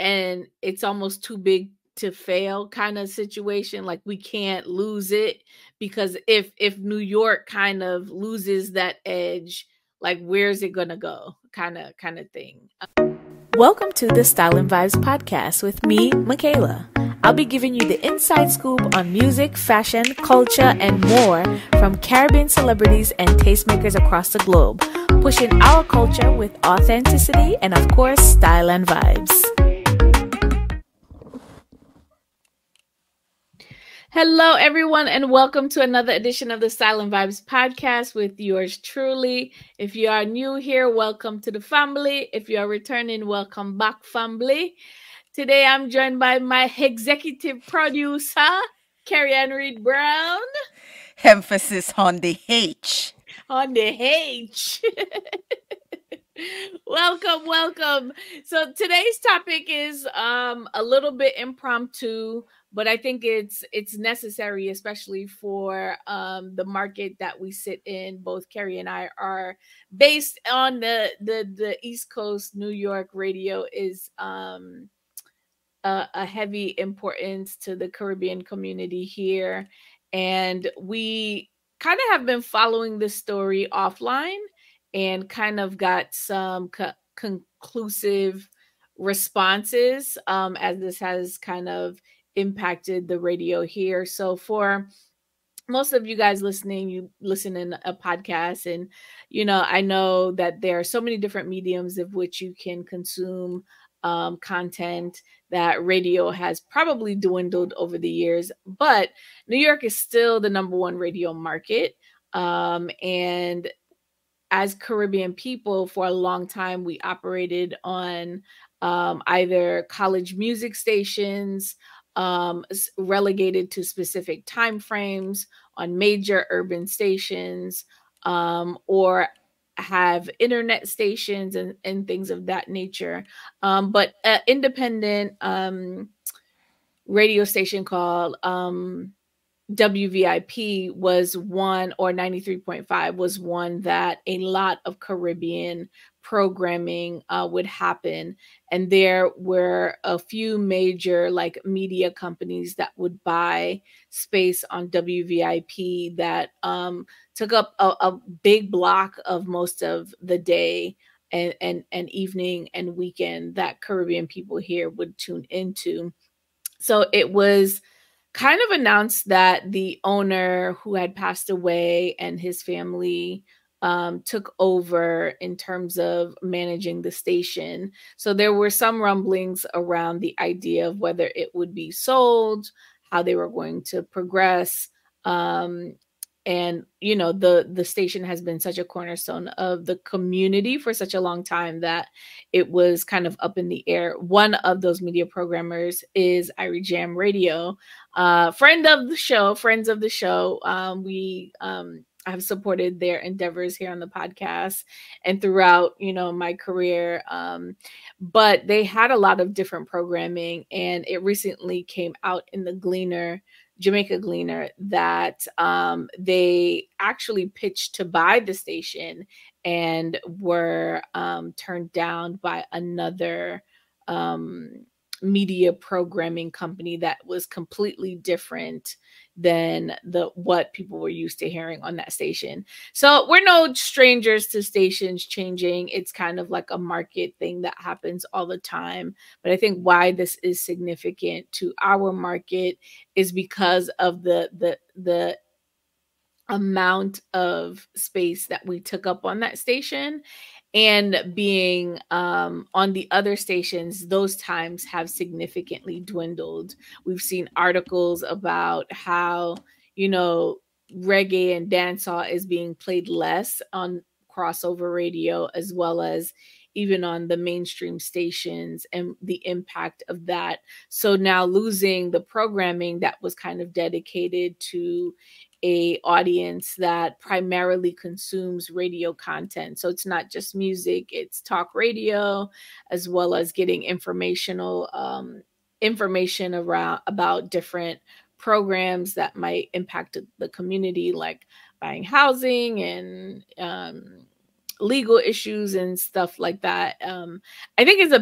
and it's almost too big to fail kind of situation. Like we can't lose it, because if New York kind of loses that edge, like where's it gonna go, kind of thing. Welcome to the Style and Vibes podcast with me, Michaela. I'll be giving you the inside scoop on music, fashion, culture, and more from Caribbean celebrities and tastemakers across the globe, pushing our culture with authenticity and, of course, style and vibes. Hello, everyone, and welcome to another edition of the Style and Vibes podcast with yours truly. If you are new here, welcome to the family. If you are returning, welcome back, family. Today, I'm joined by my executive producer, Carrie Ann Reed Brown. Emphasis on the H. On the H. Welcome. So today's topic is a little bit impromptu, but I think it's necessary, especially for the market that we sit in. Both Carrie and I are based on the East Coast. New York radio is a heavy importance to the Caribbean community here. And we kind of have been following this story offline and kind of got some conclusive responses as this has kind of impacted the radio here. So for most of you guys listening, you listen in a podcast, and I know that there are so many different mediums of which you can consume content, that radio has probably dwindled over the years, but New York is still the number one radio market. And as Caribbean people, for a long time, we operated on either college music stations, relegated to specific time frames on major urban stations, or have internet stations and things of that nature. But an independent radio station called WVIP was one, or 93.5 was one that a lot of Caribbean programming would happen. And there were a few major media companies that would buy space on WVIP that took up a big block of most of the day and evening and weekend that Caribbean people here would tune into. So it was kind of announced that the owner, who had passed away, and his family took over in terms of managing the station. So there were some rumblings around the idea of whether it would be sold, how they were going to progress. And, the station has been such a cornerstone of the community for such a long time that it was kind of up in the air. One of those media programmers is Irie Jam Radio, friends of the show. We have supported their endeavors here on the podcast and throughout, my career. But they had a lot of different programming, and it recently came out in the Jamaica Gleaner, that they actually pitched to buy the station and were turned down by another media programming company that was completely different than what people were used to hearing on that station. So we're no strangers to stations changing. It's kind of like a market thing that happens all the time. But I think why this is significant to our market is because of the amount of space that we took up on that station. And being on the other stations, those times have significantly dwindled. We've seen articles about how, reggae and dancehall is being played less on crossover radio, as well as even on the mainstream stations, and the impact of that. So now losing the programming that was kind of dedicated to a audience that primarily consumes radio content. So it's not just music, it's talk radio, as well as getting information about different programs that might impact the community, like buying housing and legal issues and stuff like that. I think it's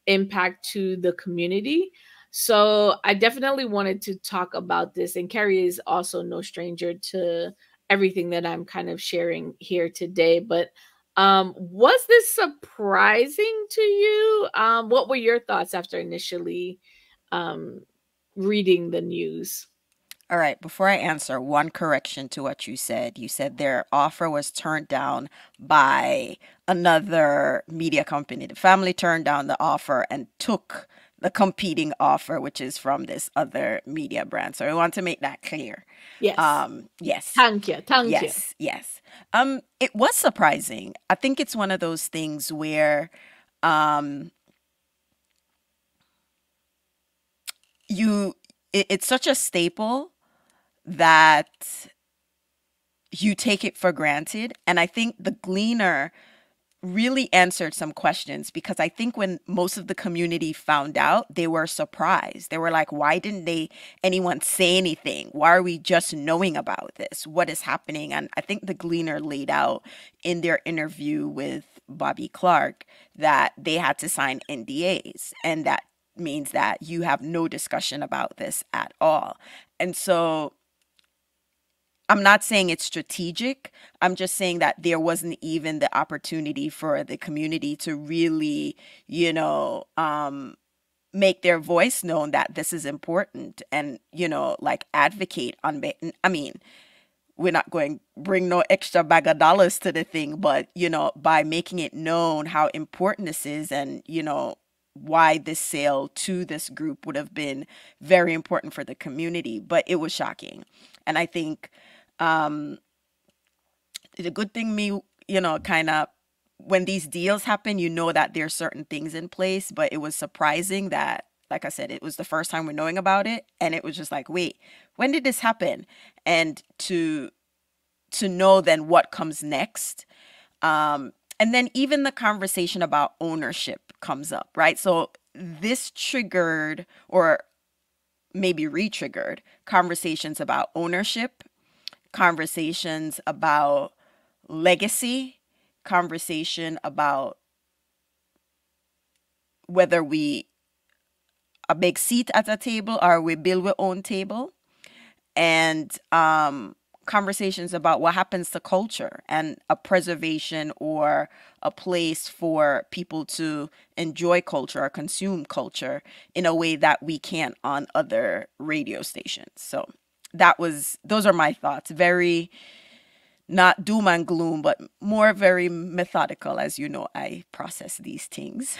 impact to the community. So I definitely wanted to talk about this. And Carrie is also no stranger to everything that I'm kind of sharing here today. But was this surprising to you? What were your thoughts after initially um, reading the news? All right, before I answer, one correction to what you said. You said their offer was turned down by another media company. The family turned down the offer and took the competing offer, which is from this other media brand. So I want to make that clear. Yes. Yes. Thank you. Thank you. Yes. It was surprising. I think it's one of those things where it's such a staple that you take it for granted. And I think the Gleaner really answered some questions, because I think when most of the community found out, they were surprised. They were like, why didn't anyone say anything? Why are we just knowing about this? What is happening? And I think the Gleaner laid out in their interview with Bobby Clark that they had to sign NDAs, and that means that you have no discussion about this at all. And so I'm not saying it's strategic. I'm just saying that there wasn't even the opportunity for the community to really, make their voice known that this is important, and, like, advocate on, I mean, we're not going to bring no extra bag of dollars to the thing, but, by making it known how important this is, and, why this sale to this group would have been very important for the community. But it was shocking. And I think the good thing kind of, when these deals happen, that there's certain things in place, but it was surprising that, like I said, it was the first time we're knowing about it. And it was just like, wait, when did this happen? And to know then what comes next. And then even the conversation about ownership comes up, right? So this triggered, or maybe re-triggered, conversations about ownership, conversations about legacy, conversation about whether we a big seat at a table or we build our own table, and conversations about what happens to culture and a preservation or a place for people to enjoy culture or consume culture in a way that we can't on other radio stations. So those are my thoughts. Very not doom and gloom, but more very methodical. As you know, I process these things.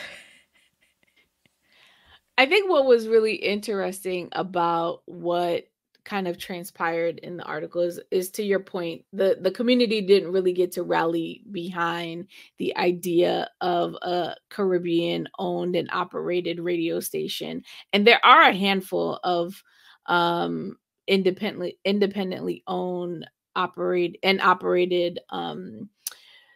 I think what was really interesting about what kind of transpired in the article is to your point, the community didn't really get to rally behind the idea of a Caribbean owned and operated radio station. And there are a handful of independently owned operated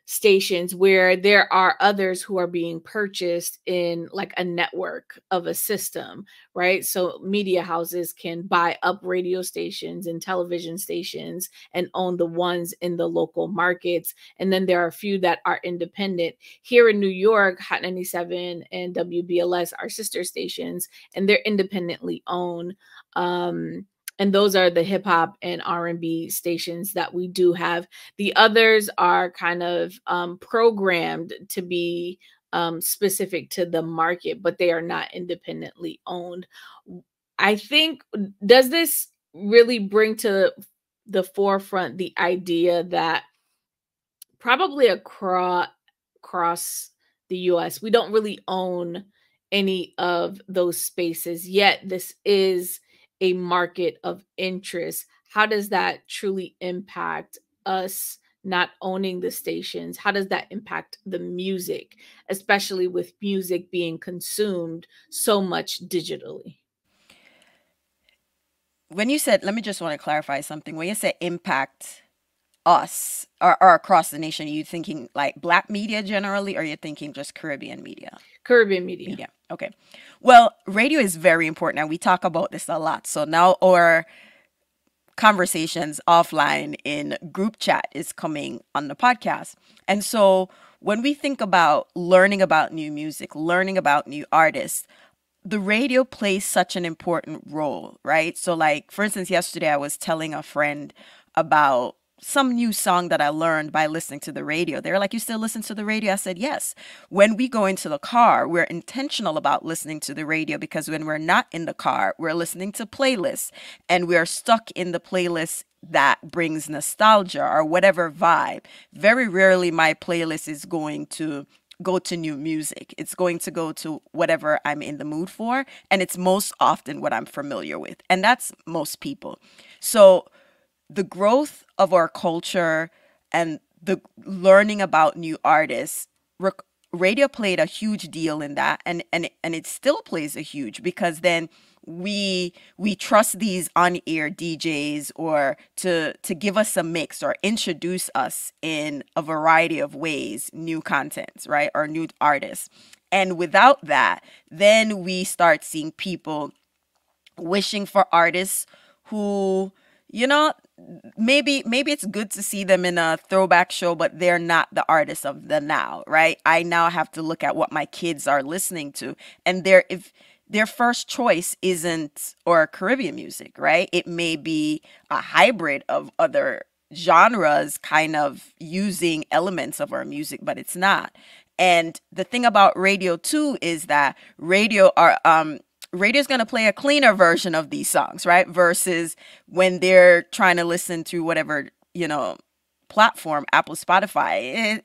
stations where there are others who are being purchased in like a network of a system, right? So media houses can buy up radio stations and television stations and own the ones in the local markets. And then there are a few that are independent. Here in New York, Hot 97 and WBLS are sister stations, and they're independently owned. And those are the hip hop and R&B stations that we do have. The others are kind of programmed to be specific to the market, but they are not independently owned. I think, does this really bring to the forefront the idea that probably across the US, we don't really own any of those spaces, yet this is a market of interest? How does that truly impact us not owning the stations? How does that impact the music, especially with music being consumed so much digitally? When you said, let me just want to clarify something. When you say impact us or across the nation, are you thinking like Black media generally, or are you thinking just Caribbean media? Caribbean media. Okay. Well, radio is very important, and we talk about this a lot. So now our conversations offline in group chat is coming on the podcast. And so when we think about learning about new music, learning about new artists, the radio plays such an important role, right? So, like, for instance, yesterday I was telling a friend about some new song that I learned by listening to the radio. They're like, "You still listen to the radio?" I said, "Yes." When we go into the car, we're intentional about listening to the radio, because when we're not in the car, we're listening to playlists, and we're stuck in the playlist that brings nostalgia or whatever vibe. Very rarely my playlist is going to go to new music. It's going to go to whatever I'm in the mood for. And it's most often what I'm familiar with. And that's most people. So the growth of our culture and the learning about new artists, radio played a huge deal in that, and it still plays a huge, because then we trust these on-air DJs or to give us a mix or introduce us in a variety of ways, new contents, right, or new artists. And without that, then we start seeing people wishing for artists who, you know, maybe it's good to see them in a throwback show, but they're not the artists of the now, right? I now have to look at what my kids are listening to, and if their first choice isn't or Caribbean music, right? It may be a hybrid of other genres, kind of using elements of our music, but it's not. And the thing about radio too is that radio's going to play a cleaner version of these songs, right? Versus when they're trying to listen to whatever, platform, Apple, Spotify,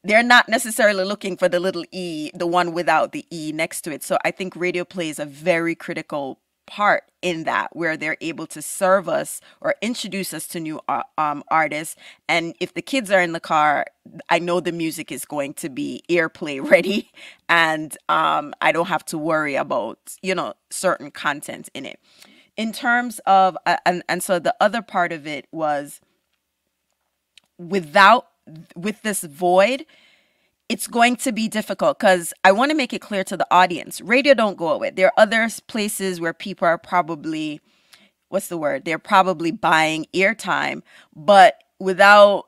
they're not necessarily looking for the little E, the one without the E next to it. So I think radio plays a very critical part in that, where they're able to serve us or introduce us to new artists. And if the kids are in the car, I know the music is going to be airplay ready, and I don't have to worry about certain content in it. In terms of and so the other part of it was, with this void, it's going to be difficult, because I want to make it clear to the audience, radio don't go away. There are other places where people are probably, they're probably buying airtime, but without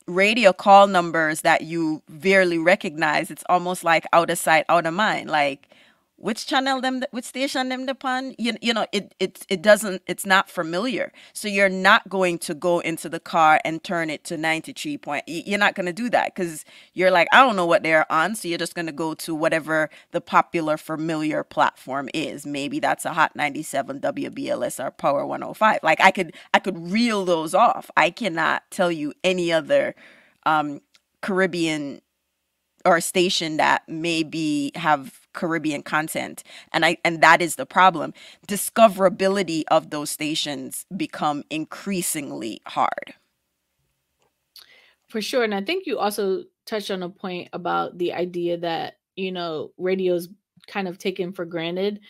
radio call numbers that you barely recognize, it's almost like out of sight, out of mind. Like, which station them upon, it doesn't, it's not familiar. So you're not going to go into the car and turn it to 93 point. You're not going to do that, because you're like, I don't know what they're on. So you're just going to go to whatever the popular familiar platform is. Maybe that's a Hot 97, WBLS, or Power 105. Like, I could reel those off. I cannot tell you any other Caribbean or station that maybe have Caribbean content, and that is the problem. Discoverability of those stations become increasingly hard. For sure. And I think you also touched on a point about the idea that, radio's kind of taken for granted.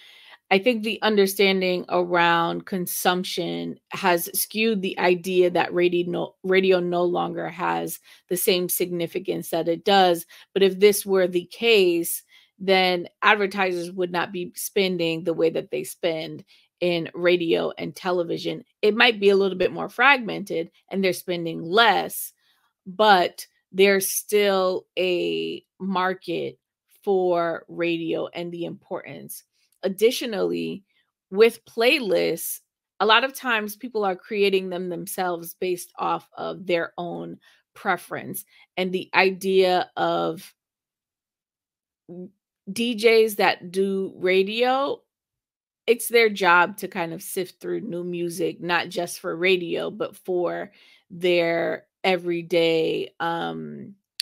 I think the understanding around consumption has skewed the idea that radio no longer has the same significance that it does. But if this were the case, then advertisers would not be spending the way that they spend in radio and television. It might be a little bit more fragmented and they're spending less, but there's still a market for radio and the importance. Additionally, with playlists, a lot of times people are creating them themselves based off of their own preference. And the idea of DJs that do radio, it's their job to kind of sift through new music, not just for radio, but for their everyday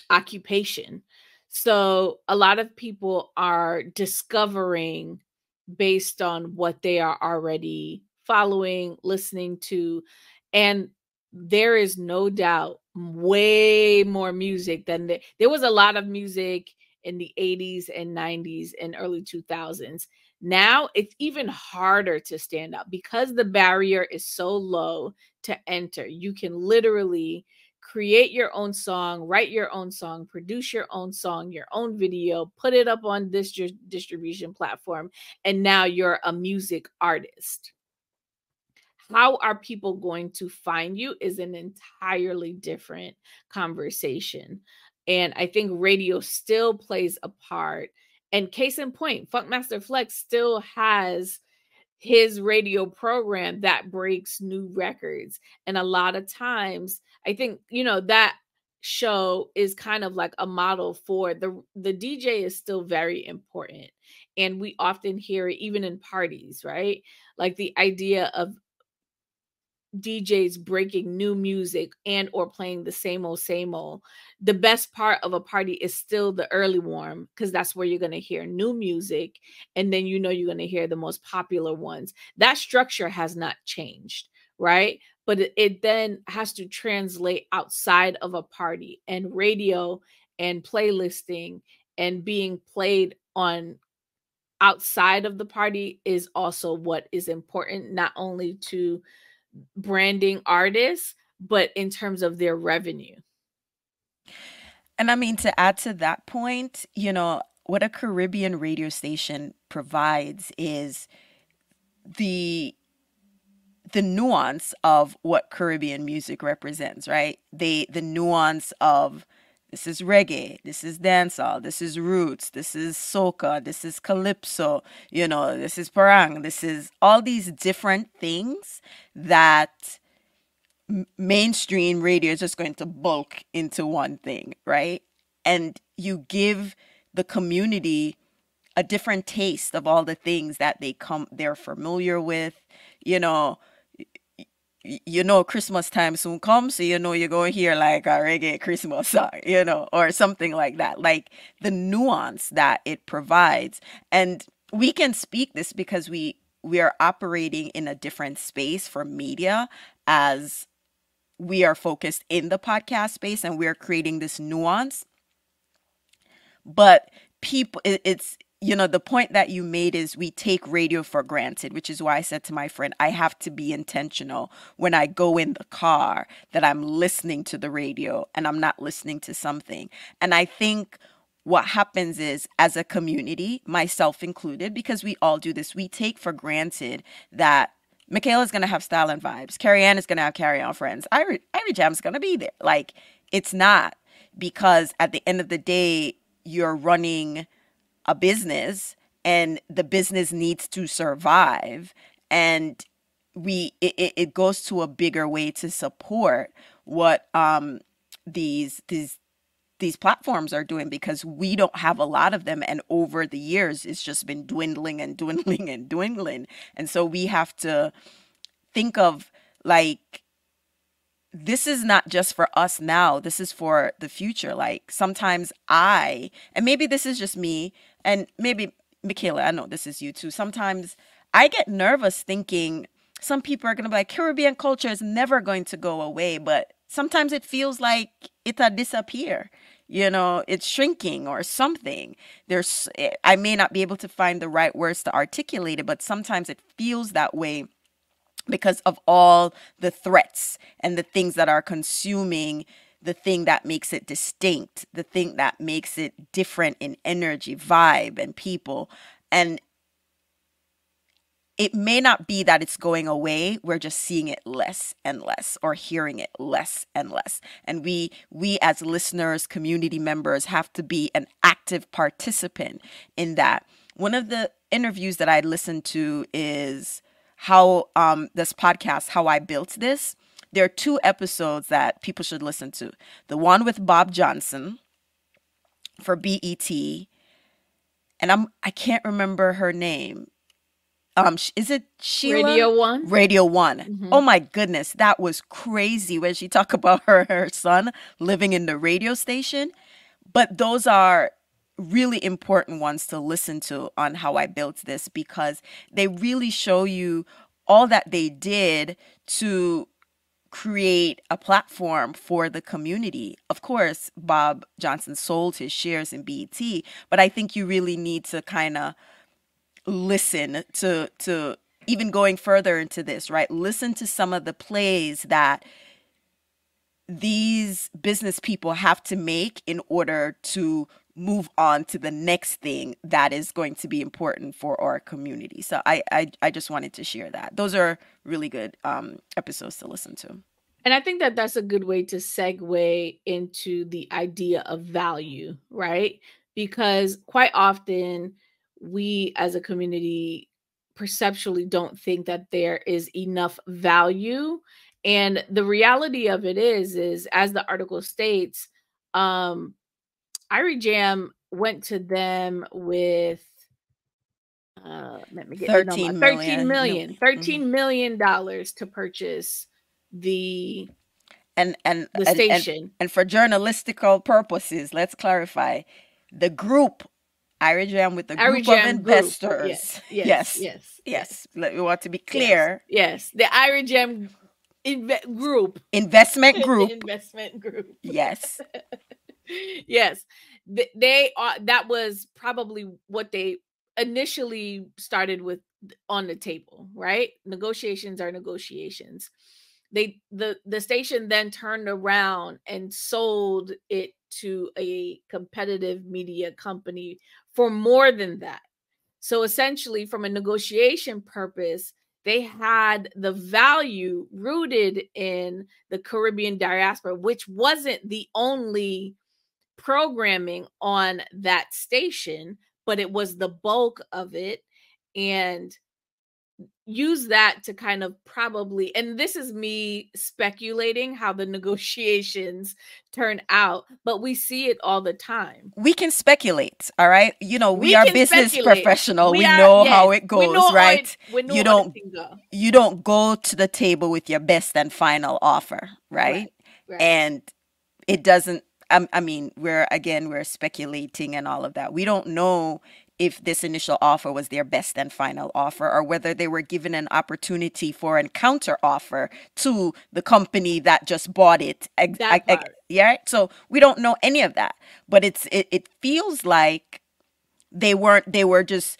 occupation. So a lot of people are discovering based on what they are already following, listening to. And there is no doubt way more music than there was a lot of music in the 80s and 90s and early 2000s. Now it's even harder to stand out because the barrier is so low to enter. You can literally create your own song, write your own song, produce your own song, your own video, put it up on this distribution platform, and now you're a music artist. How are people going to find you is an entirely different conversation. And I think radio still plays a part. And case in point, Funkmaster Flex still has his radio program that breaks new records. And a lot of times, I think, that show is kind of like a model for the DJ is still very important. And we often hear it even in parties, right? Like the idea of DJs breaking new music and or playing the same old same old. The best part of a party is still the early warm, because that's where you're going to hear new music, and then you're going to hear the most popular ones. That structure has not changed, right? But it then has to translate outside of a party, and radio and playlisting and being played on outside of the party is also what is important, not only to branding artists, but in terms of their revenue. And I mean, to add to that point, what a Caribbean radio station provides is the nuance of what Caribbean music represents, right? The nuance of, this is reggae, this is dancehall, this is roots, this is soca, this is calypso, this is parang, this is all these different things that mainstream radio is just going to bulk into one thing, right? And you give the community a different taste of all the things that they're familiar with. Christmas time soon comes, so you're going to hear like a reggae Christmas song, or something like that. Like the nuance that it provides. And we can speak this because we are operating in a different space for media, as we are focused in the podcast space and we're creating this nuance. But people, it's, the point that you made is we take radio for granted, which is why I said to my friend, I have to be intentional when I go in the car that I'm listening to the radio and I'm not listening to something. And I think what happens is, as a community, myself included, because we all do this, we take for granted that Michaela's going to have style and vibes. Carrie Ann is going to have Carry On Friends. Irie Jam's going to be there. Like, it's not, because at the end of the day, you're running a business and the business needs to survive. And it goes to a bigger way to support what these platforms are doing, because we don't have a lot of them, and over the years it's just been dwindling and dwindling and dwindling. And so we have to think of, like, this is not just for us now, this is for the future. Like, sometimes and maybe this is just me, and maybe Michaela, I know this is you too, sometimes I get nervous thinking some people are going to be like, Caribbean culture is never going to go away, but sometimes it feels like it'll disappear. It's shrinking or something. I may not be able to find the right words to articulate it, but sometimes it feels that way because of all the threats and the things that are consuming the thing that makes it distinct, the thing that makes it different in energy, vibe, and people. And it may not be that it's going away. We're just seeing it less and less, or hearing it less and less. And we as listeners, community members, have to be an active participant in that. One of the interviews that I listened to is this podcast, How I Built This. There are 2 episodes that people should listen to. The one with Bob Johnson for BET, and I can't remember her name. Is it Sheila? Radio One. Radio One. Mm-hmm. Oh my goodness, that was crazy when she talked about her son living in the radio station. But those are really important ones to listen to on How I Built This, because they really show you all that they did to create a platform for the community. Of course, Bob Johnson sold his shares in BET, but I think you really need to kind of listen to even going further into this, right? Listen to some of the plays that these business people have to make in order to move on to the next thing that is going to be important for our community. So I just wanted to share that. Those are really good episodes to listen to. And I think that that's a good way to segue into the idea of value, right? Because quite often we as a community perceptually don't think that there is enough value. And the reality of it is as the article states, um, Irie Jam went to them with let me get the number 13 13 million. No. million, $13 million to purchase the and and the and and station. and for journalistical purposes, let's clarify the group. Irie Jam with a Irie group of Jam Group. investors. Yes, Yes, yes, yes, yes. We want to be yes, clear. yes. The Irie Jam Group. Investment The group. investment group. Yes. Yes. They are, that was probably what they initially started with on the table, right? Negotiations are negotiations. The station then turned around and sold it to a competitive media company for more than that. So essentially, from a negotiation purpose, they had the value rooted in the Caribbean diaspora, which wasn't the only programming on that station, but it was the bulk of it. And use that to kind of probably, and this is me speculating how the negotiations turn out, but we see it all the time. We can speculate, all right? We We are can business speculate. professional. We We are, know how yes, it we know goes, right? we know You how the don't thing go. you don't go to the table with your best and final offer, right? Right, right. And it doesn't, I mean, we're speculating and all of that. We don't know if this initial offer was their best and final offer, or whether they were given an opportunity for a counter offer to the company that just bought it. That part. Yeah, so we don't know any of that, but it feels like they were just,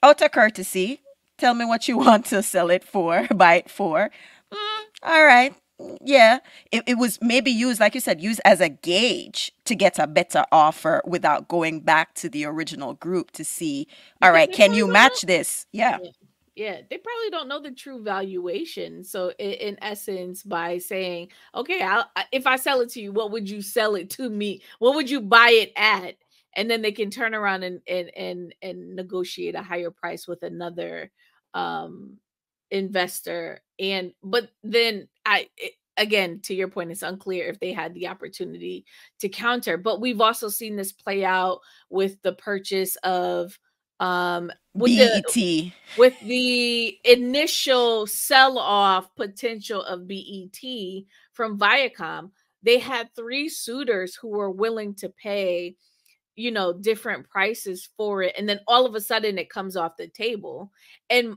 out of courtesy, tell me what you want to sell it for, buy it for. All right. Yeah. It was maybe used, like you said, used as a gauge to get a better offer without going back to the original group to see, all Because right, they can probably you don't know. match this? Yeah. Yeah. Yeah, they probably don't know the true valuation. So, in essence, by saying, "Okay, if I sell it to you, what would you sell it to me? What would you buy it at?" And then they can turn around and negotiate a higher price with another um, investor. And but then again, to your point, it's unclear if they had the opportunity to counter. But we've also seen this play out with the purchase of with the BET. initial sell-off potential of BET from Viacom. They had 3 suitors who were willing to pay, different prices for it, and then all of a sudden it comes off the table. And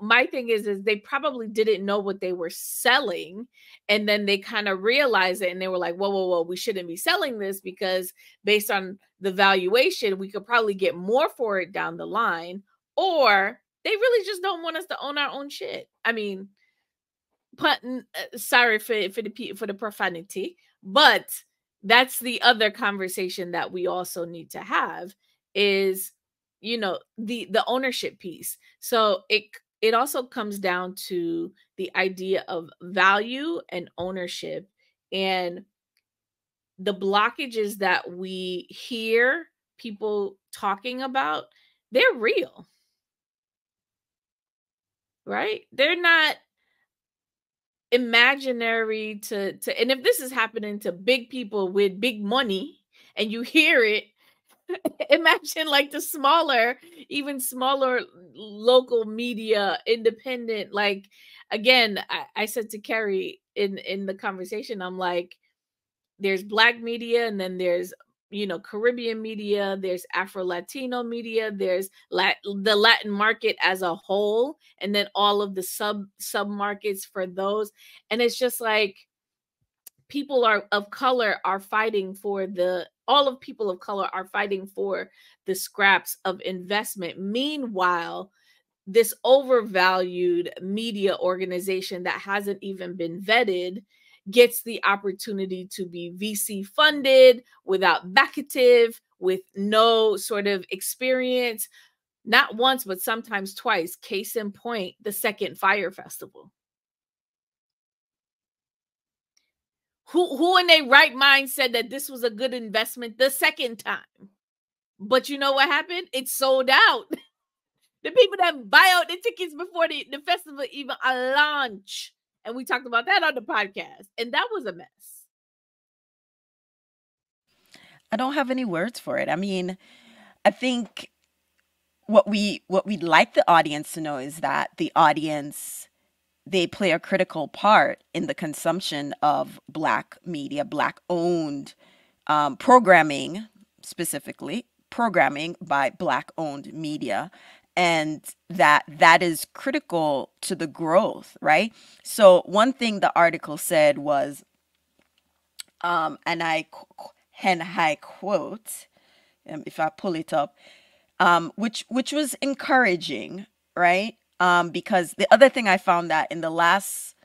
my thing is they probably didn't know what they were selling, and then they kind of realized it, and they were like, whoa, whoa, whoa, we shouldn't be selling this, because based on the valuation we could probably get more for it down the line. Or they really just don't want us to own our own shit. I mean, sorry for the profanity, but that's the other conversation that we also need to have, is the ownership piece. So it also comes down to the idea of value and ownership, and the blockages that we hear people talking about, they're real, right? They're not imaginary to and if this is happening to big people with big money and you hear it, imagine like the smaller, even smaller local media, independent. Like, again, I said to Carrie in the conversation, I'm like, there's black media, and then there's Caribbean media, there's Afro Latino media, there's the Latin market as a whole, and then all of the sub markets for those. And it's just like, people are of color are fighting for the all of people of color are fighting for the scraps of investment. Meanwhile, this overvalued media organization that hasn't even been vetted gets the opportunity to be VC funded without backative, with no sort of experience, not once, but sometimes twice. Case in point, the second Fire Festival. who in their right mind said that this was a good investment the second time? But you know what happened? It sold out. The people that buy out the tickets before the festival even launch. And we talked about that on the podcast. And that was a mess. I don't have any words for it. I mean, I think what we'd like the audience to know is that the audience, they play a critical part in the consumption of Black media, Black owned programming, specifically programming by Black owned media, and that is critical to the growth, right? So one thing the article said was, and I quote, if I pull it up, which was encouraging, right? Because the other thing I found that in the last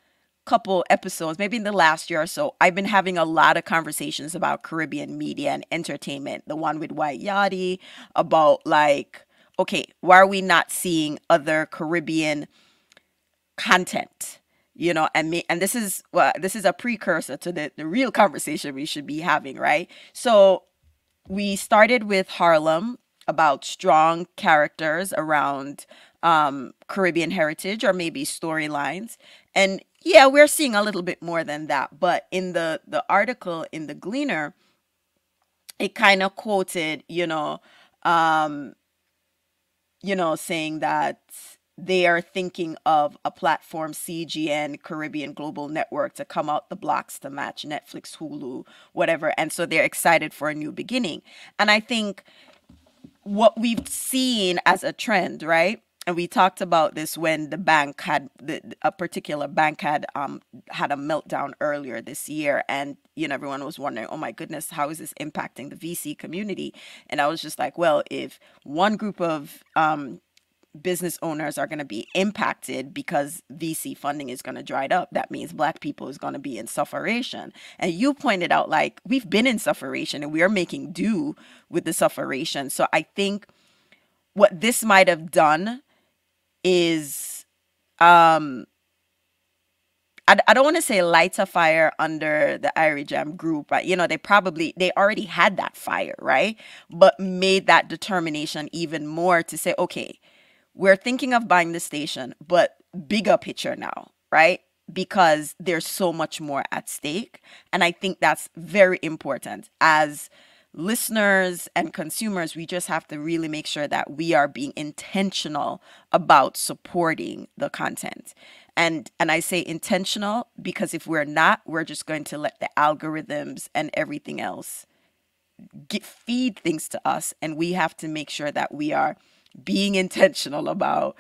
couple episodes, maybe in the last year or so, I've been having a lot of conversations about Caribbean media and entertainment. The one with White Yachty about like, okay, why are we not seeing other Caribbean content? You know, and this is a precursor to the real conversation we should be having, right? So we started with Harlem, about strong characters around Caribbean heritage or maybe storylines. And yeah, we're seeing a little bit more than that. But in the article in the Gleaner, it kind of quoted, saying that they are thinking of a platform, CGN, Caribbean Global Network, to come out the blocks to match Netflix, Hulu, whatever. And so they're excited for a new beginning. And I think what we've seen as a trend, right? And we talked about this when the bank had a particular bank had a meltdown earlier this year, and everyone was wondering, oh my goodness, how is this impacting the VC community? And I was just like, well, if one group of business owners are going to be impacted because VC funding is going to dry up, that means Black people is going to be in sufferation. And you pointed out, like, we've been in sufferation and we are making do with the sufferation. So I think what this might have done is, I don't want to say light a fire under the Irie Jam group, but they already had that fire, right? But made that determination even more to say, okay, we're thinking of buying the station, but bigger picture now, right? Because there's so much more at stake. And I think that's very important. As listeners and consumers, we just have to really make sure that we are being intentional about supporting the content. And I say intentional because if we're not, we're just going to let the algorithms and everything else feed things to us. And we have to make sure that we are being intentional about,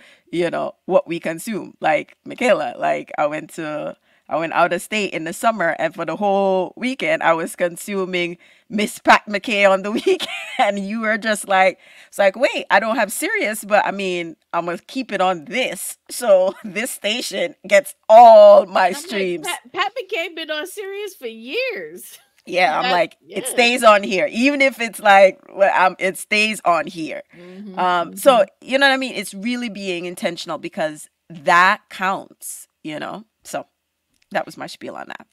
what we consume. Like Michaela, like I went out of state in the summer, and for the whole weekend I was consuming Miss Pat McKay on the weekend. You were just like, it's like, wait, I don't have Sirius, but I mean, I'm gonna keep it on this, so this station gets all my streams. Like, Pat McKay been on Sirius for years. Yeah, I'm like, yeah. It stays on here, even if it's like, it stays on here. Mm-hmm. So you know what I mean? It's really being intentional because that counts. So that was my spiel on that.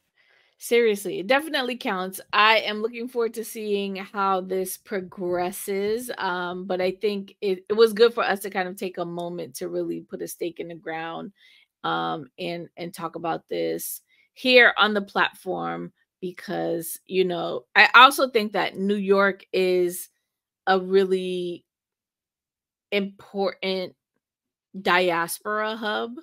Seriously, it definitely counts. I am looking forward to seeing how this progresses. But I think it was good for us to kind of take a moment to really put a stake in the ground, and talk about this here on the platform. Because, I also think that New York is a really important diaspora hub.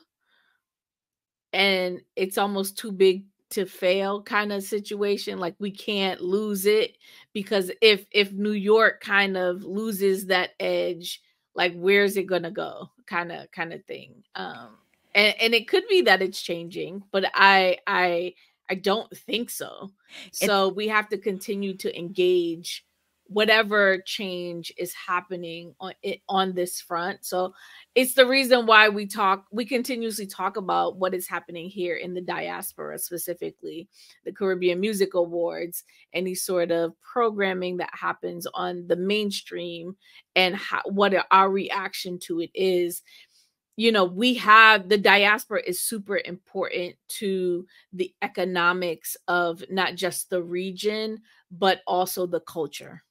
And it's almost too big to fail kind of situation. Like, we can't lose it, because if New York kind of loses that edge, like, where's it going to go kind of thing. And it could be that it's changing, but I don't think so. So we have to continue to engage whatever change is happening on this front. So it's the reason why we continuously talk about what is happening here in the diaspora, specifically the Caribbean Music Awards, any sort of programming that happens on the mainstream, and what our reaction to it is. we have the diaspora is super important to the economics of not just the region, but also the culture.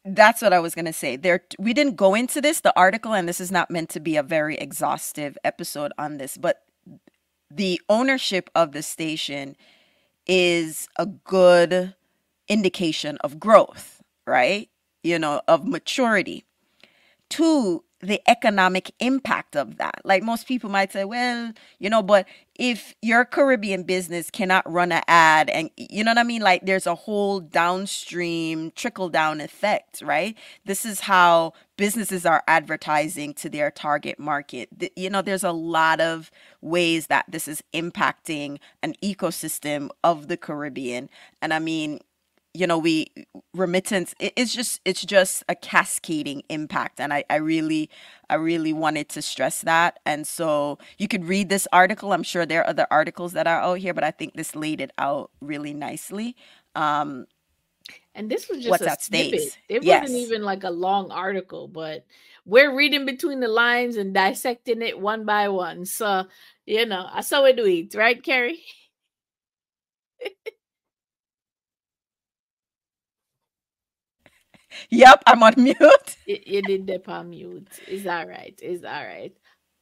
That's what I was going to say. We didn't go into this, the article, and this is not meant to be a very exhaustive episode on this, but the ownership of the station is a good indication of growth, right? Of maturity. 2, the economic impact of that. Like most people might say, well, but if your Caribbean business cannot run an ad, and you know what I mean? Like there's a whole downstream trickle down effect, right? This is how businesses are advertising to their target market. There's a lot of ways that this is impacting an ecosystem of the Caribbean. And I mean, remittance, it's just a cascading impact. And I really wanted to stress that. And so you could read this article. I'm sure there are other articles that are out here, but I think this laid it out really nicely. And this was just a snippet. It wasn't even like a long article, but we're reading between the lines and dissecting it one by one. So, I saw it do it, right, Carrie? Yep, I'm on mute. You did dip on mute. Is that right? Is that right?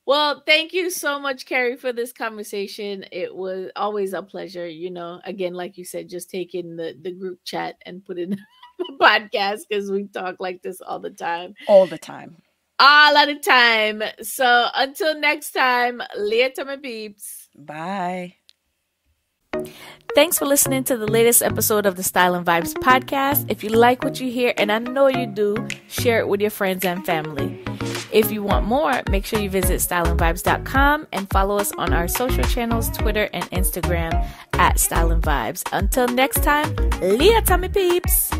Well, thank you so much, Carrie, for this conversation. It was always a pleasure. Again, like you said, just taking the group chat and put it in the podcast, because we talk like this all the time. All the time. All of the time. So until next time, later, my peeps. Bye. Thanks for listening to the latest episode of the Style and Vibes podcast. If you like what you hear, and I know you do, share it with your friends and family. If you want more, make sure you visit styleandvibes.com and follow us on our social channels, Twitter and Instagram @Style and Vibes. Until next time, later, my peeps.